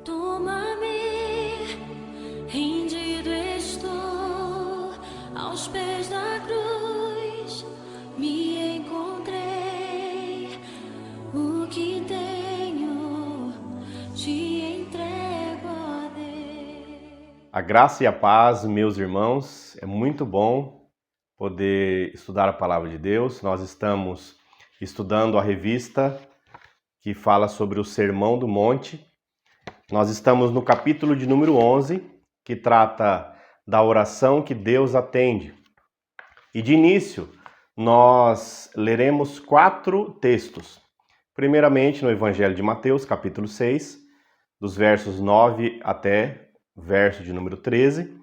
Toma-me, rendido estou aos pés da cruz, me encontrei, o que tenho te entrego a Deus. A graça e a paz, meus irmãos, é muito bom poder estudar a palavra de Deus. Nós estamos estudando a revista que fala sobre o Sermão do Monte. Nós estamos no capítulo de número 11, que trata da oração que Deus atende. E de início, nós leremos 4 textos. Primeiramente, no Evangelho de Mateus, capítulo 6, dos versos 9 até o verso de número 13,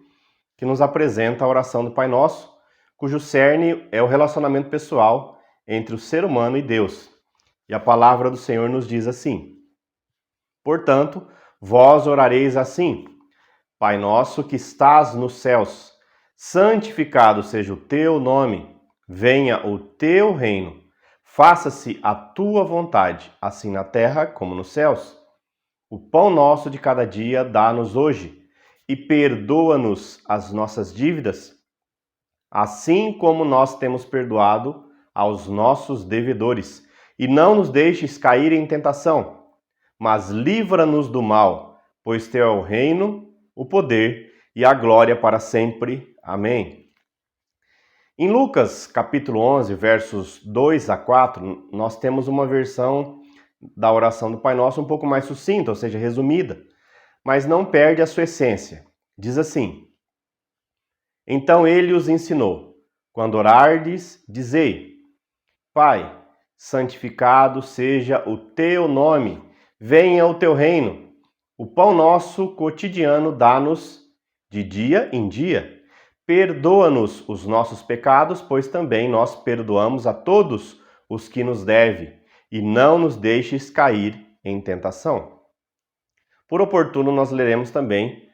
que nos apresenta a oração do Pai Nosso, cujo cerne é o relacionamento pessoal entre o ser humano e Deus. E a palavra do Senhor nos diz assim: portanto, vós orareis assim: Pai nosso que estás nos céus, santificado seja o teu nome, venha o teu reino, faça-se a tua vontade, assim na terra como nos céus. O pão nosso de cada dia dá-nos hoje, e perdoa-nos as nossas dívidas, assim como nós temos perdoado aos nossos devedores, e não nos deixes cair em tentação, mas livra-nos do mal, pois teu é o reino, o poder e a glória para sempre. Amém. Em Lucas, capítulo 11, versos 2 a 4, nós temos uma versão da oração do Pai Nosso um pouco mais sucinta, ou seja, resumida, mas não perde a sua essência. Diz assim: então ele os ensinou: quando orardes, dizei: Pai, santificado seja o teu nome, venha o teu reino. O pão nosso cotidiano dá-nos de dia em dia. Perdoa-nos os nossos pecados, pois também nós perdoamos a todos os que nos devem, e não nos deixes cair em tentação. Por oportuno, nós leremos também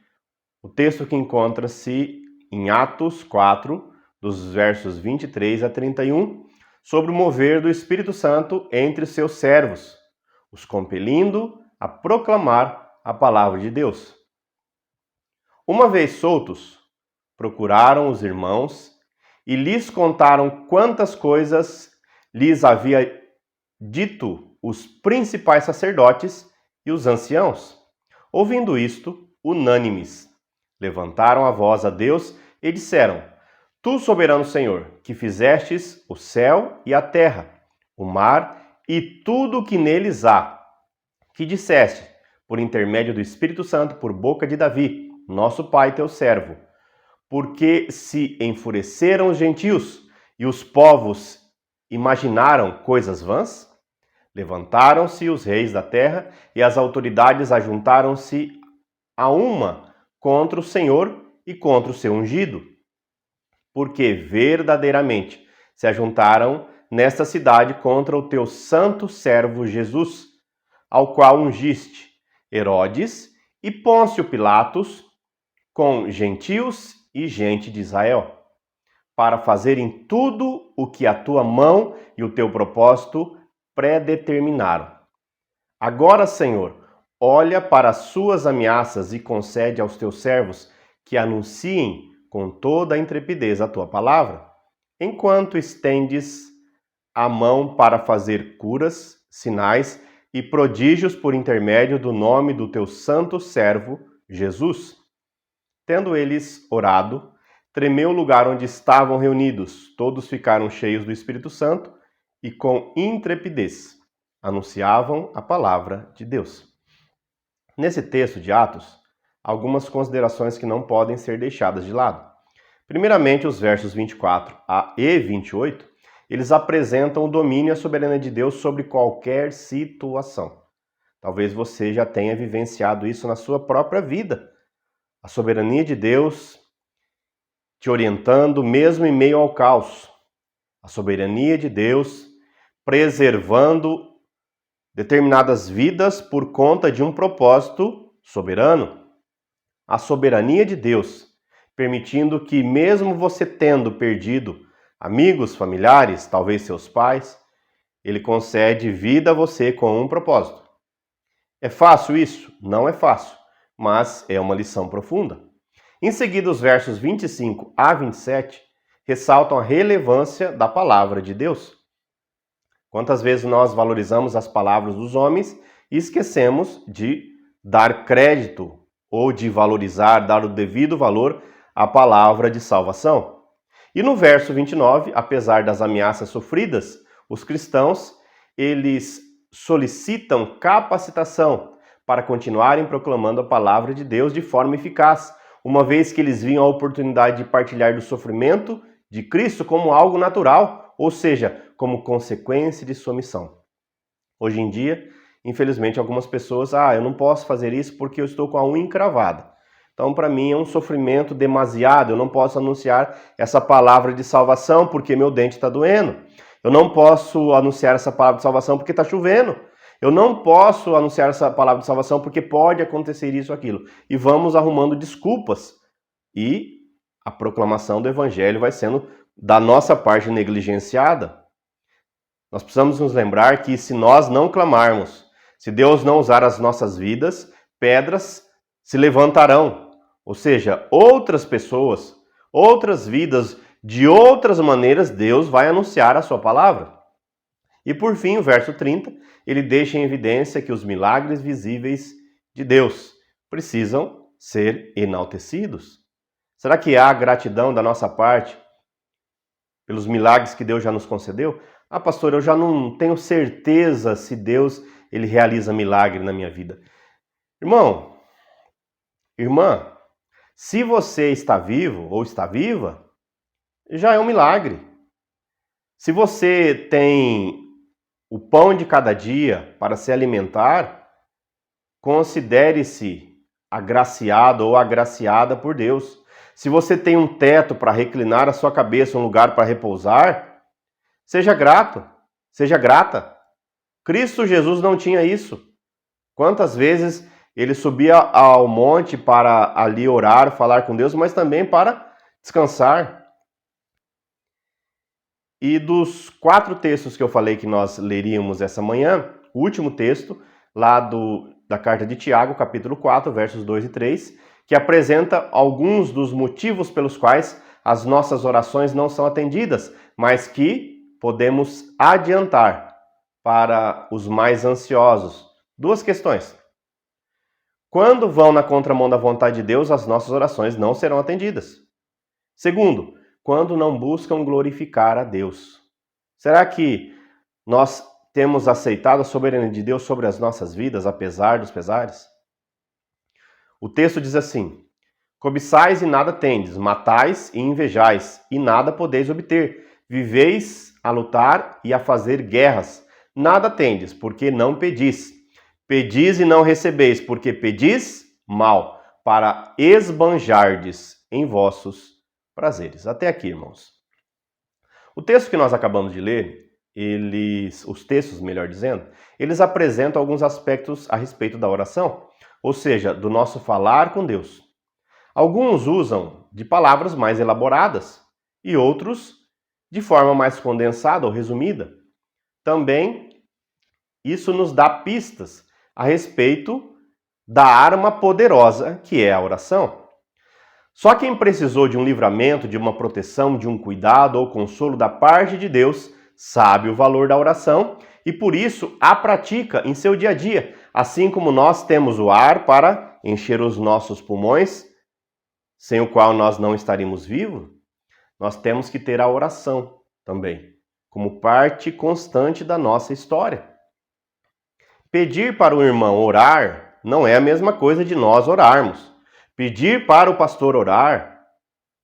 o texto que encontra-se em Atos 4, dos versos 23 a 31, sobre o mover do Espírito Santo entre seus servos, os compelindo a proclamar a palavra de Deus. Uma vez soltos, procuraram os irmãos e lhes contaram quantas coisas lhes havia dito os principais sacerdotes e os anciãos. Ouvindo isto, unânimes, levantaram a voz a Deus e disseram: Tu, soberano Senhor, que fizestes o céu e a terra, o mar e tudo o que neles há, que disseste, por intermédio do Espírito Santo, por boca de Davi, nosso pai, teu servo, porque se enfureceram os gentios e os povos imaginaram coisas vãs? Levantaram-se os reis da terra e as autoridades ajuntaram-se a uma contra o Senhor e contra o seu ungido, porque verdadeiramente se ajuntaram nesta cidade contra o teu santo servo Jesus, ao qual ungiste Herodes e Pôncio Pilatos, com gentios e gente de Israel, para fazerem tudo o que a tua mão e o teu propósito predeterminaram. Agora, Senhor, olha para as suas ameaças e concede aos teus servos que anunciem com toda a intrepidez a tua palavra, enquanto estendes a mão para fazer curas, sinais e prodígios por intermédio do nome do teu santo servo, Jesus. Tendo eles orado, tremeu o lugar onde estavam reunidos. Todos ficaram cheios do Espírito Santo e com intrepidez anunciavam a palavra de Deus. Nesse texto de Atos, algumas considerações que não podem ser deixadas de lado. Primeiramente, os versos 24 e 28, eles apresentam o domínio e a soberania de Deus sobre qualquer situação. Talvez você já tenha vivenciado isso na sua própria vida. A soberania de Deus te orientando mesmo em meio ao caos. A soberania de Deus preservando determinadas vidas por conta de um propósito soberano. A soberania de Deus, permitindo que mesmo você tendo perdido amigos, familiares, talvez seus pais, Ele concede vida a você com um propósito. É fácil isso? Não é fácil. mas é uma lição profunda. Em seguida, os versos 25 a 27 ressaltam a relevância da palavra de Deus. Quantas vezes nós valorizamos as palavras dos homens e esquecemos de dar crédito ou de valorizar, dar o devido valor à palavra de salvação. E no verso 29, apesar das ameaças sofridas, os cristãos, eles solicitam capacitação para continuarem proclamando a palavra de Deus de forma eficaz, uma vez que eles viam a oportunidade de partilhar do sofrimento de Cristo como algo natural, ou seja, como consequência de sua missão. Hoje em dia, infelizmente, algumas pessoas, eu não posso fazer isso porque eu estou com a unha encravada. Então, para mim, é um sofrimento demasiado, eu não posso anunciar essa palavra de salvação porque meu dente está doendo. Eu não posso anunciar essa palavra de salvação porque está chovendo. Eu não posso anunciar essa palavra de salvação porque pode acontecer isso ou aquilo. E vamos arrumando desculpas. E a proclamação do evangelho vai sendo, da nossa parte, negligenciada. Nós precisamos nos lembrar que se nós não clamarmos, se Deus não usar as nossas vidas, pedras se levantarão. Ou seja, outras pessoas, outras vidas, de outras maneiras, Deus vai anunciar a sua palavra. E por fim, o verso 30, ele deixa em evidência que os milagres visíveis de Deus precisam ser enaltecidos. Será que há gratidão da nossa parte pelos milagres que Deus já nos concedeu? Pastor, eu já não tenho certeza se Deus ele realiza milagre na minha vida. Irmão, irmã, se você está vivo ou está viva, já é um milagre. Se você tem o pão de cada dia para se alimentar, considere-se agraciado ou agraciada por Deus. Se você tem um teto para reclinar a sua cabeça, um lugar para repousar, seja grato, seja grata. Cristo Jesus não tinha isso. Quantas vezes ele subia ao monte para ali orar, falar com Deus, mas também para descansar. E dos 4 textos que eu falei que nós leríamos essa manhã, o último texto, lá da carta de Tiago, capítulo 4, versos 2 e 3, que apresenta alguns dos motivos pelos quais as nossas orações não são atendidas, mas que podemos adiantar para os mais ansiosos. 2 questões. Quando vão na contramão da vontade de Deus, as nossas orações não serão atendidas. Segundo, quando não buscam glorificar a Deus. Será que nós temos aceitado a soberania de Deus sobre as nossas vidas, apesar dos pesares? O texto diz assim: cobiçais e nada tendes, matais e invejais, e nada podeis obter. Viveis a lutar e a fazer guerras. Nada tendes, porque não pedis. Pedis e não recebeis, porque pedis mal, para esbanjardes em vossos prazeres. Até aqui, irmãos. O texto que nós acabamos de ler, os textos, melhor dizendo, eles apresentam alguns aspectos a respeito da oração, ou seja, do nosso falar com Deus. Alguns usam de palavras mais elaboradas e outros de forma mais condensada ou resumida. Também isso nos dá pistas a respeito da arma poderosa que é a oração. Só quem precisou de um livramento, de uma proteção, de um cuidado ou consolo da parte de Deus, sabe o valor da oração e por isso a pratica em seu dia a dia, assim como nós temos o ar para encher os nossos pulmões, sem o qual nós não estaríamos vivos, nós temos que ter a oração também, como parte constante da nossa história. Pedir para o irmão orar não é a mesma coisa de nós orarmos. Pedir para o pastor orar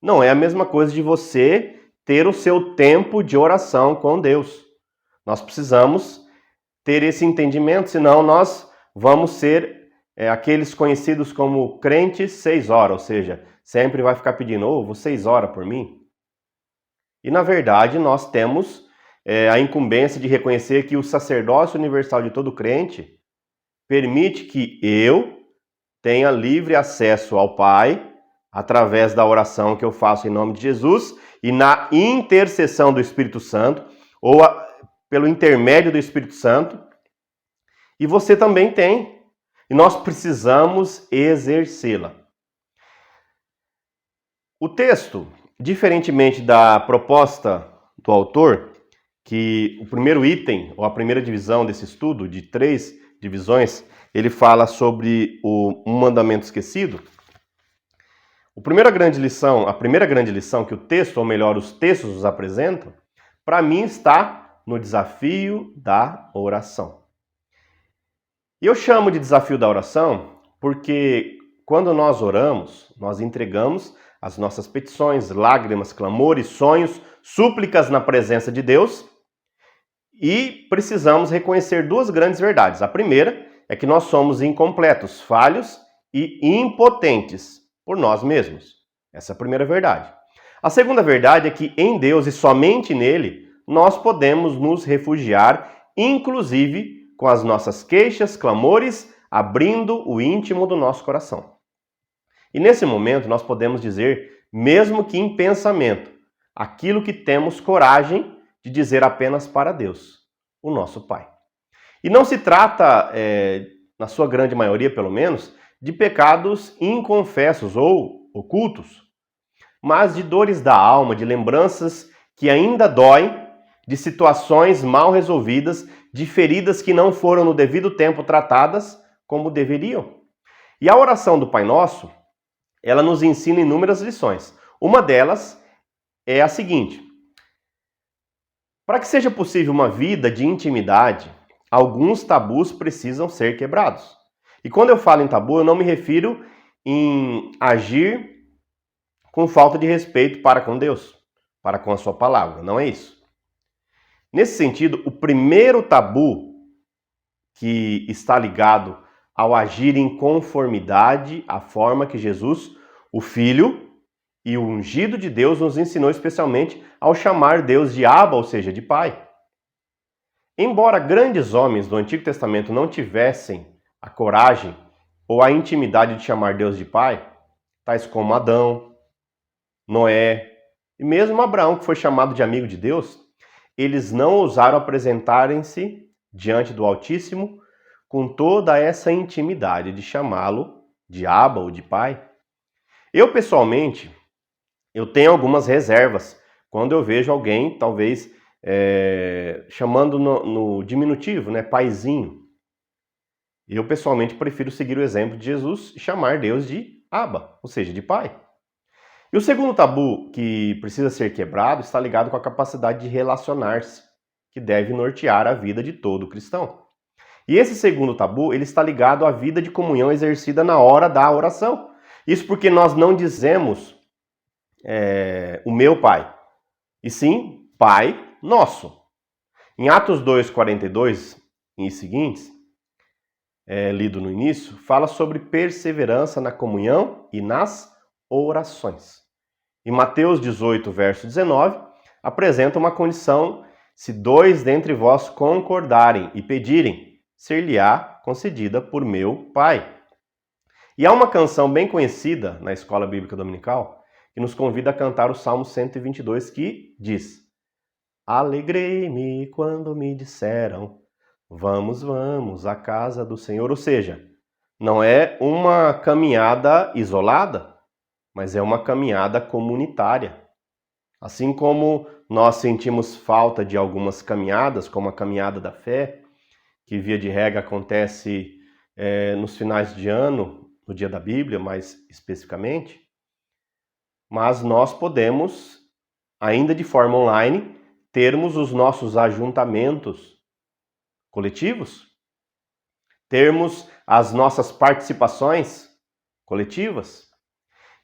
não é a mesma coisa de você ter o seu tempo de oração com Deus. Nós precisamos ter esse entendimento, senão nós vamos ser aqueles conhecidos como crentes 6 horas, ou seja, sempre vai ficar pedindo, vocês oram por mim? E na verdade nós temos a incumbência de reconhecer que o sacerdócio universal de todo crente permite que eu tenha livre acesso ao Pai, através da oração que eu faço em nome de Jesus, e na intercessão do Espírito Santo, ou pelo intermédio do Espírito Santo. E você também tem. e nós precisamos exercê-la. O texto, diferentemente da proposta do autor, que o primeiro item, ou a primeira divisão desse estudo, de 3 divisões, ele fala sobre um mandamento esquecido. A primeira grande lição que o texto, ou melhor, os textos nos apresentam, para mim está no desafio da oração. E eu chamo de desafio da oração porque quando nós oramos, nós entregamos as nossas petições, lágrimas, clamores, sonhos, súplicas na presença de Deus e precisamos reconhecer 2 grandes verdades. A primeira é que nós somos incompletos, falhos e impotentes por nós mesmos. Essa é a primeira verdade. A segunda verdade é que em Deus e somente nele nós podemos nos refugiar, inclusive com as nossas queixas, clamores, abrindo o íntimo do nosso coração. E nesse momento nós podemos dizer, mesmo que em pensamento, aquilo que temos coragem de dizer apenas para Deus, o nosso Pai. E não se trata, na sua grande maioria pelo menos, de pecados inconfessos ou ocultos, mas de dores da alma, de lembranças que ainda doem, de situações mal resolvidas, de feridas que não foram no devido tempo tratadas como deveriam. E a oração do Pai Nosso, ela nos ensina inúmeras lições. Uma delas é a seguinte: para que seja possível uma vida de intimidade, alguns tabus precisam ser quebrados. E quando eu falo em tabu, eu não me refiro em agir com falta de respeito para com Deus, para com a sua palavra. Não é isso. Nesse sentido, o primeiro tabu que está ligado ao agir em conformidade à forma que Jesus, o Filho e o ungido de Deus, nos ensinou especialmente ao chamar Deus de Abba, ou seja, de Pai. Embora grandes homens do Antigo Testamento não tivessem a coragem ou a intimidade de chamar Deus de Pai, tais como Adão, Noé e mesmo Abraão, que foi chamado de amigo de Deus, eles não ousaram apresentarem-se diante do Altíssimo com toda essa intimidade de chamá-lo de Abba ou de Pai. Eu, pessoalmente, eu tenho algumas reservas quando eu vejo alguém, talvez, chamando no diminutivo, né, paizinho. Eu, pessoalmente, prefiro seguir o exemplo de Jesus e chamar Deus de Abba, ou seja, de Pai. E o segundo tabu que precisa ser quebrado está ligado com a capacidade de relacionar-se, que deve nortear a vida de todo cristão. E esse segundo tabu, ele está ligado à vida de comunhão exercida na hora da oração. Isso porque nós não dizemos o meu Pai, e sim Pai Nosso. Em Atos 2:42 e seguintes, lido no início, fala sobre perseverança na comunhão e nas orações. Em Mateus 18, verso 19, apresenta uma condição: se 2 dentre vós concordarem e pedirem, ser-lhe-á concedida por meu Pai. E há uma canção bem conhecida na Escola Bíblica Dominical que nos convida a cantar o Salmo 122, que diz: alegrei-me quando me disseram, vamos, vamos à casa do Senhor. Ou seja, não é uma caminhada isolada, mas é uma caminhada comunitária. Assim como nós sentimos falta de algumas caminhadas, como a caminhada da fé, que via de regra acontece nos finais de ano, no dia da Bíblia, mais especificamente, mas nós podemos, ainda de forma online, termos os nossos ajuntamentos coletivos, termos as nossas participações coletivas.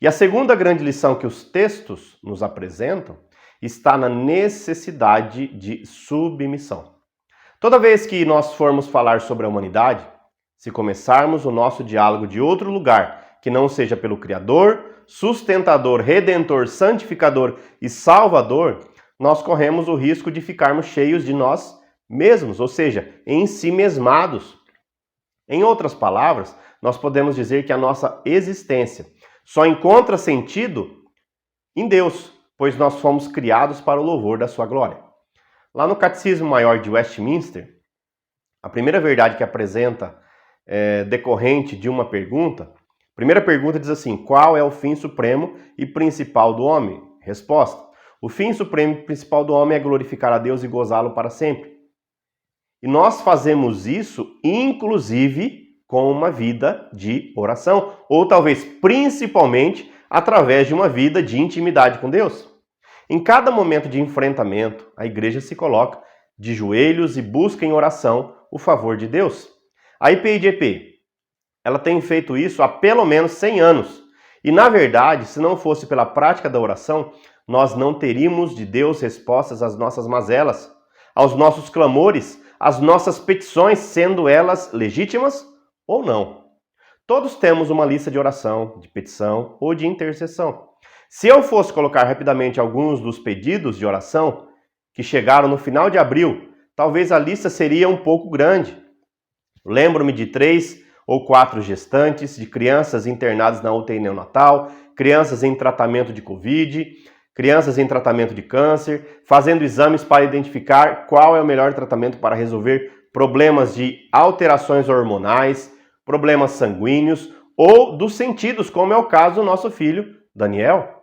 E a segunda grande lição que os textos nos apresentam está na necessidade de submissão. Toda vez que nós formos falar sobre a humanidade, se começarmos o nosso diálogo de outro lugar, que não seja pelo Criador, sustentador, redentor, santificador e salvador, nós corremos o risco de ficarmos cheios de nós mesmos, ou seja, ensimesmados. Em outras palavras, nós podemos dizer que a nossa existência só encontra sentido em Deus, pois nós fomos criados para o louvor da sua glória. Lá no Catecismo Maior de Westminster, a primeira verdade que apresenta decorrente de uma pergunta. A primeira pergunta diz assim: qual é o fim supremo e principal do homem? Resposta: o fim supremo e principal do homem é glorificar a Deus e gozá-lo para sempre. E nós fazemos isso, inclusive, com uma vida de oração, ou talvez principalmente através de uma vida de intimidade com Deus. Em cada momento de enfrentamento, a igreja se coloca de joelhos e busca em oração o favor de Deus. A IPIGP, ela tem feito isso há pelo menos 100 anos. E, na verdade, se não fosse pela prática da oração, nós não teríamos de Deus respostas às nossas mazelas, aos nossos clamores, às nossas petições, sendo elas legítimas ou não. Todos temos uma lista de oração, de petição ou de intercessão. Se eu fosse colocar rapidamente alguns dos pedidos de oração que chegaram no final de abril, talvez a lista seria um pouco grande. Lembro-me de 3 ou 4 gestantes, de crianças internadas na UTI neonatal, crianças em tratamento de Covid, crianças em tratamento de câncer, fazendo exames para identificar qual é o melhor tratamento para resolver problemas de alterações hormonais, problemas sanguíneos ou dos sentidos, como é o caso do nosso filho Daniel.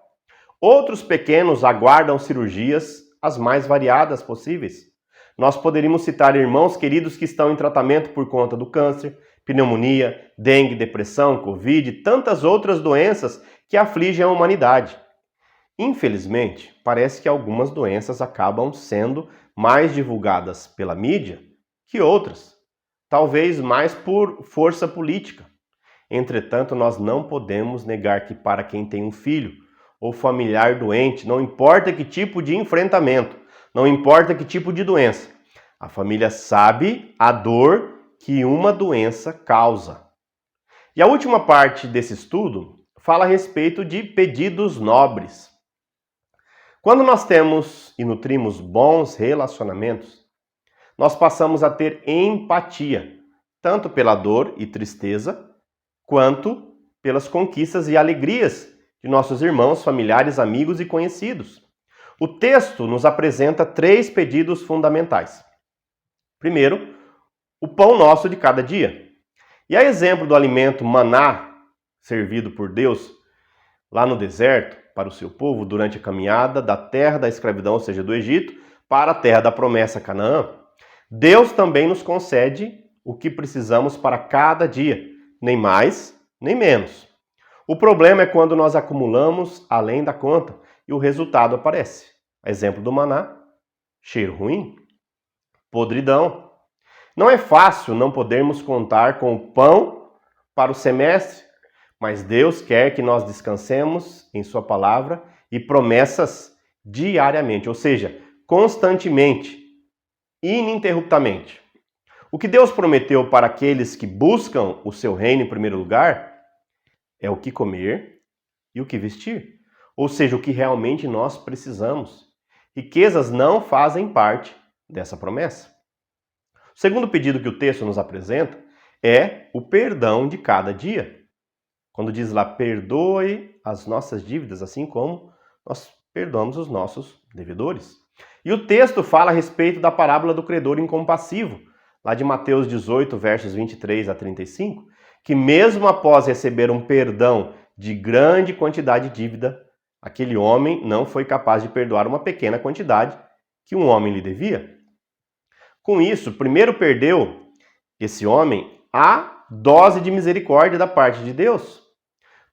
Outros pequenos aguardam cirurgias as mais variadas possíveis. Nós poderíamos citar irmãos queridos que estão em tratamento por conta do câncer, pneumonia, dengue, depressão, Covid e tantas outras doenças que afligem a humanidade. Infelizmente, parece que algumas doenças acabam sendo mais divulgadas pela mídia que outras, talvez mais por força política. Entretanto, nós não podemos negar que para quem tem um filho ou familiar doente, não importa que tipo de enfrentamento, não importa que tipo de doença, a família sabe a dor que uma doença causa. E a última parte desse estudo fala a respeito de pedidos nobres. Quando nós temos e nutrimos bons relacionamentos, nós passamos a ter empatia, tanto pela dor e tristeza, quanto pelas conquistas e alegrias de nossos irmãos, familiares, amigos e conhecidos. O texto nos apresenta 3 pedidos fundamentais. Primeiro, o pão nosso de cada dia. E a exemplo do alimento maná, servido por Deus lá no deserto para o seu povo durante a caminhada da terra da escravidão, ou seja, do Egito, para a terra da promessa Canaã, Deus também nos concede o que precisamos para cada dia, nem mais, nem menos. O problema é quando nós acumulamos além da conta e o resultado aparece. Exemplo do maná: cheiro ruim, podridão. Não é fácil não podermos contar com o pão para o semestre, mas Deus quer que nós descansemos em Sua palavra e promessas diariamente, ou seja, constantemente, ininterruptamente. O que Deus prometeu para aqueles que buscam o seu reino em primeiro lugar é o que comer e o que vestir, ou seja, o que realmente nós precisamos. Riquezas não fazem parte dessa promessa. O segundo pedido que o texto nos apresenta é o perdão de cada dia. Quando diz lá, perdoe as nossas dívidas, assim como nós perdoamos os nossos devedores. E o texto fala a respeito da parábola do credor incompassivo, lá de Mateus 18, versos 23 a 35, que mesmo após receber um perdão de grande quantidade de dívida, aquele homem não foi capaz de perdoar uma pequena quantidade que um homem lhe devia. Com isso, primeiro perdeu esse homem a dose de misericórdia da parte de Deus.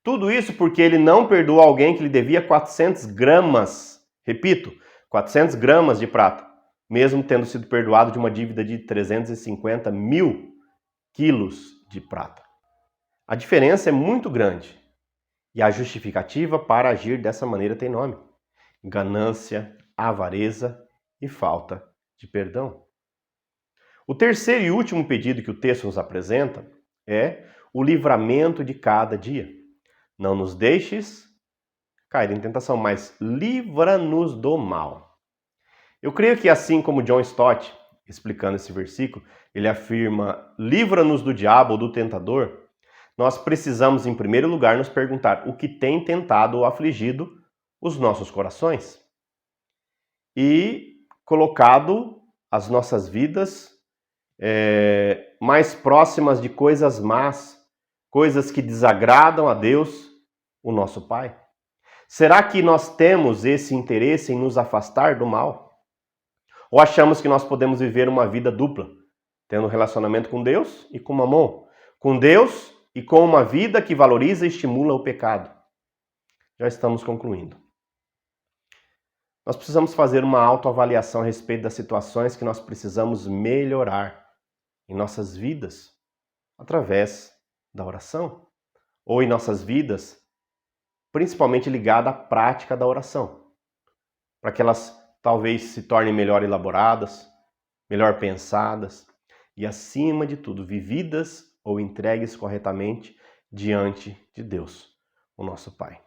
Tudo isso porque ele não perdoou alguém que lhe devia 400 gramas, repito, 400 gramas de prata, mesmo tendo sido perdoado de uma dívida de 350 mil quilos de prata. A diferença é muito grande e a justificativa para agir dessa maneira tem nome: ganância, avareza e falta de perdão. O terceiro e último pedido que o texto nos apresenta é o livramento de cada dia. Não nos deixes cair em tentação, mas livra-nos do mal. Eu creio que assim como John Stott, explicando esse versículo, ele afirma: livra-nos do diabo ou do tentador. Nós precisamos, em primeiro lugar, nos perguntar o que tem tentado ou afligido os nossos corações e colocado as nossas vidas mais próximas de coisas más, coisas que desagradam a Deus, o nosso Pai? Será que nós temos esse interesse em nos afastar do mal? Ou achamos que nós podemos viver uma vida dupla, tendo relacionamento com Deus e com Mamon? Com Deus e com uma vida que valoriza e estimula o pecado. Já estamos concluindo. Nós precisamos fazer uma autoavaliação a respeito das situações que nós precisamos melhorar em nossas vidas, através da oração, ou em nossas vidas, principalmente ligada à prática da oração, para que elas talvez se tornem melhor elaboradas, melhor pensadas e, acima de tudo, vividas ou entregues corretamente diante de Deus, o nosso Pai.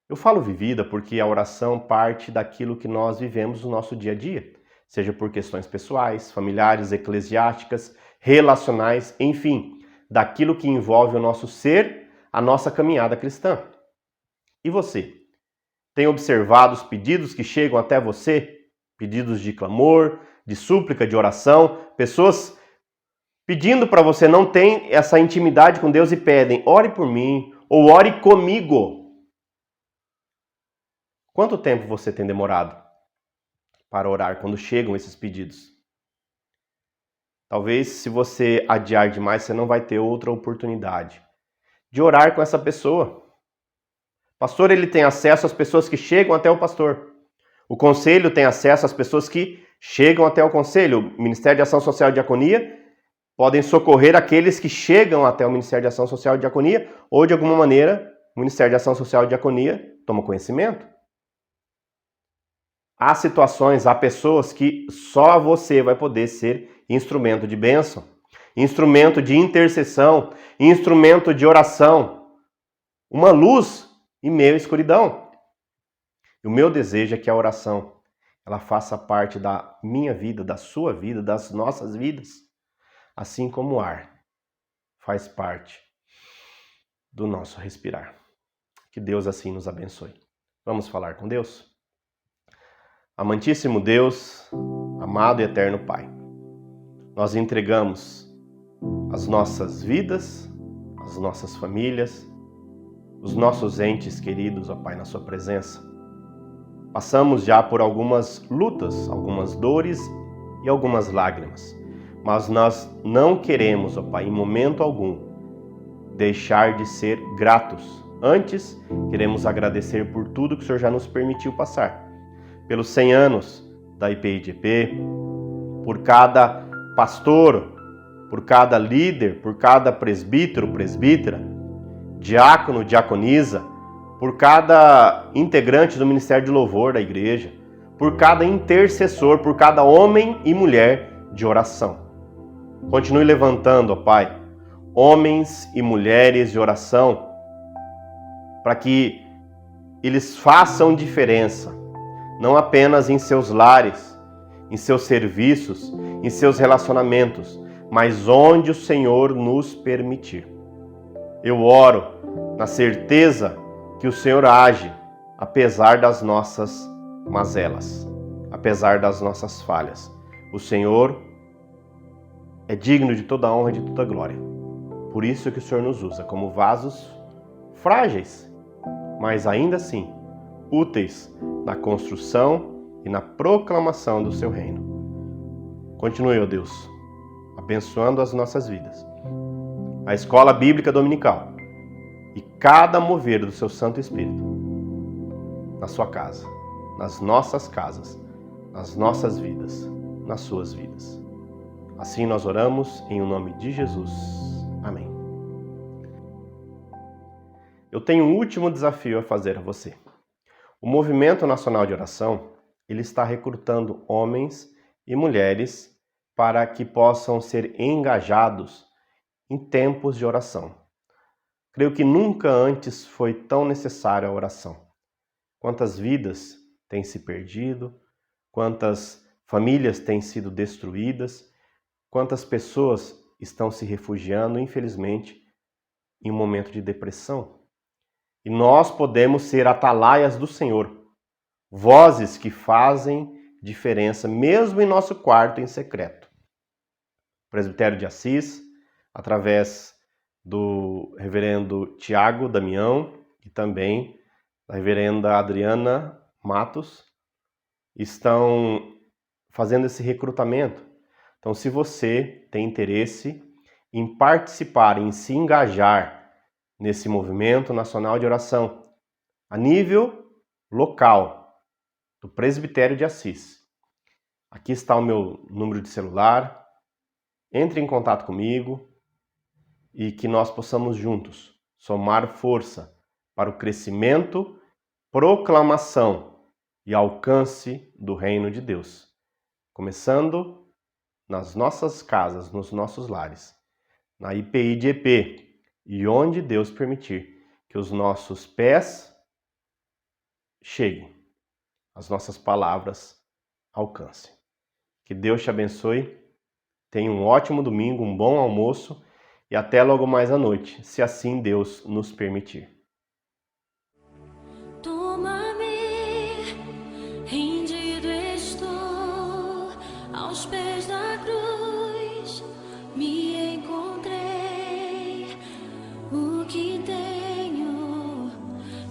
Eu falo vivida porque a oração parte daquilo que nós vivemos no nosso dia a dia, seja por questões pessoais, familiares, eclesiásticas, relacionais, enfim, daquilo que envolve o nosso ser, a nossa caminhada cristã. E você? Tem observado os pedidos que chegam até você? Pedidos de clamor, de súplica, de oração, pessoas pedindo para você, não tem essa intimidade com Deus e pedem, ore por mim ou ore comigo. Quanto tempo você tem demorado para orar quando chegam esses pedidos? Talvez, se você adiar demais, você não vai ter outra oportunidade de orar com essa pessoa. O pastor, ele tem acesso às pessoas que chegam até o pastor. O conselho tem acesso às pessoas que chegam até o conselho. O Ministério de Ação Social e Diaconia podem socorrer aqueles que chegam até o Ministério de Ação Social e Diaconia, ou de alguma maneira o Ministério de Ação Social e Diaconia toma conhecimento. Há situações, há pessoas que só você vai poder ser instrumento de bênção, instrumento de intercessão, instrumento de oração, uma luz em meio à escuridão. E o meu desejo é que a oração ela faça parte da minha vida, da sua vida, das nossas vidas, assim como o ar faz parte do nosso respirar. Que Deus assim nos abençoe. Vamos falar com Deus? Amantíssimo Deus, amado e eterno Pai, nós entregamos as nossas vidas, as nossas famílias, os nossos entes queridos, ó Pai, na sua presença. Passamos já por algumas lutas, algumas dores e algumas lágrimas, mas nós não queremos, ó Pai, em momento algum, deixar de ser gratos. Antes, queremos agradecer por tudo que o Senhor já nos permitiu passar. Pelos 100 anos da IPIGP, por cada pastor, por cada líder, por cada presbítero, presbítera, diácono, diaconisa, por cada integrante do Ministério de Louvor da igreja, por cada intercessor, por cada homem e mulher de oração. Continue levantando, ó Pai, homens e mulheres de oração, para que eles façam diferença, não apenas em seus lares, em seus serviços, em seus relacionamentos, mas onde o Senhor nos permitir. Eu oro na certeza que o Senhor age, apesar das nossas mazelas, apesar das nossas falhas. O Senhor é digno de toda honra e de toda glória. Por isso que o Senhor nos usa como vasos frágeis, mas ainda assim úteis na construção e na proclamação do seu reino. Continue, ó Deus, abençoando as nossas vidas, a escola bíblica dominical e cada mover do seu Santo Espírito na sua casa, nas nossas casas, nas nossas vidas, nas suas vidas. Assim nós oramos em o nome de Jesus. Amém. Eu tenho um último desafio a fazer a você. O Movimento Nacional de Oração, ele está recrutando homens e mulheres para que possam ser engajados em tempos de oração. Creio que nunca antes foi tão necessária a oração. Quantas vidas têm se perdido, quantas famílias têm sido destruídas, quantas pessoas estão se refugiando, infelizmente, em um momento de depressão. E nós podemos ser atalaias do Senhor, vozes que fazem diferença, mesmo em nosso quarto em secreto. presbitério de Assis, através do reverendo Tiago Damião e também da reverenda Adriana Matos, estão fazendo esse recrutamento. Então, se você tem interesse em participar, em se engajar nesse movimento nacional de oração, a nível local do presbitério de Assis, aqui está o meu número de celular, entre em contato comigo e que nós possamos juntos somar força para o crescimento, proclamação e alcance do reino de Deus, começando nas nossas casas, nos nossos lares, na IPI de EP e onde Deus permitir que os nossos pés cheguem, as nossas palavras alcancem. Que Deus te abençoe, tenha um ótimo domingo, um bom almoço e até logo mais à noite, se assim Deus nos permitir. Toma-me, rendido estou aos pés da cruz, me encontrei, o que tenho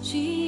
te